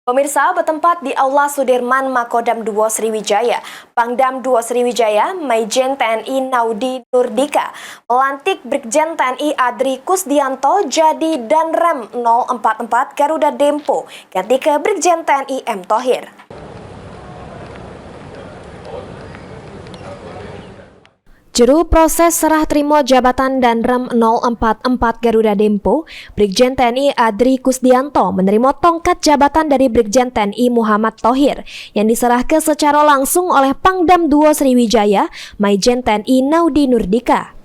Pemirsa, bertempat di Aula Sudirman Makodam 2 Sriwijaya, Pangdam 2 Sriwijaya, Maijen TNI Naudi Nurdika melantik Brigjen TNI Adri Kusdianto jadi Danrem 044 Garuda Dempo, ganti ke Brigjen TNI M. Thohir. Juru proses serah terima jabatan Danrem 044 Garuda Dempo, Brigjen TNI Adri Kusdianto menerima tongkat jabatan dari Brigjen TNI Muhammad Thohir yang diserahkan secara langsung oleh Pangdam 2 Sriwijaya, Maijen TNI Naudi Nurdika.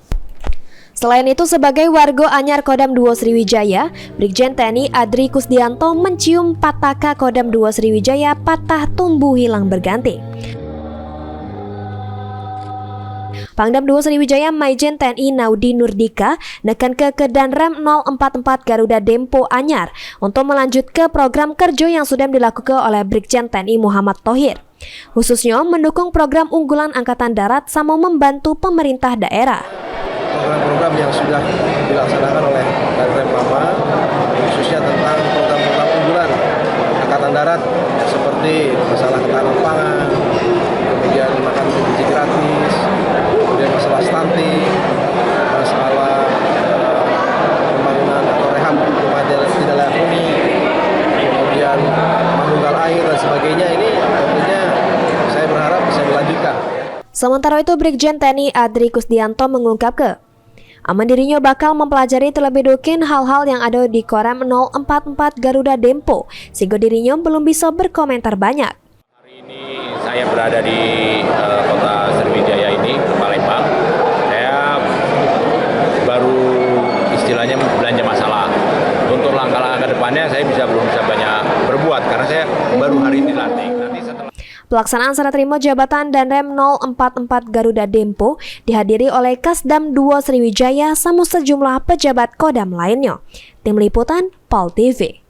Selain itu, sebagai warga anyar Kodam 2 Sriwijaya, Brigjen TNI Adri Kusdianto mencium pataka Kodam 2 Sriwijaya patah tumbuh hilang berganti. Pangdam 2 Sriwijaya Maijen TNI Naudi Nurdika nekan ke Danrem 044 Garuda Dempo Anyar untuk melanjut ke program kerja yang sudah dilakukan oleh Brigjen TNI Muhammad Thohir, khususnya mendukung program unggulan Angkatan Darat sama membantu pemerintah daerah. Program-program yang sudah dilaksanakan oleh Danrem Lama, khususnya tentang program-program unggulan Angkatan Darat seperti masalah ketahanan pangan, kemudian makan gizi gratis, kemudian masalah stunting, masalah pembangunan atau rehab rumah tidak layak huni, kemudian manunggal air dan sebagainya. Ini tentunya saya berharap bisa dilanjutkan. Sementara itu, Brigjen TNI Adri Kusdianto mengungkapkan, dirinya bakal mempelajari terlebih dahulu hal-hal yang ada di Kodam 044 Garuda Dempo, sehingga dirinya belum bisa berkomentar banyak. Hari ini saya berada di kota Sriwijaya ini, Palembang. Saya baru istilahnya belanja masalah. Untuk langkah-langkah ke depannya saya belum bisa banyak berbuat karena saya baru hari ini dilantik. Pelaksanaan serah terima jabatan Danrem 044 Garuda Dempo dihadiri oleh Kasdam 2 Sriwijaya sama sejumlah pejabat Kodam lainnya. Tim Liputan, POL TV.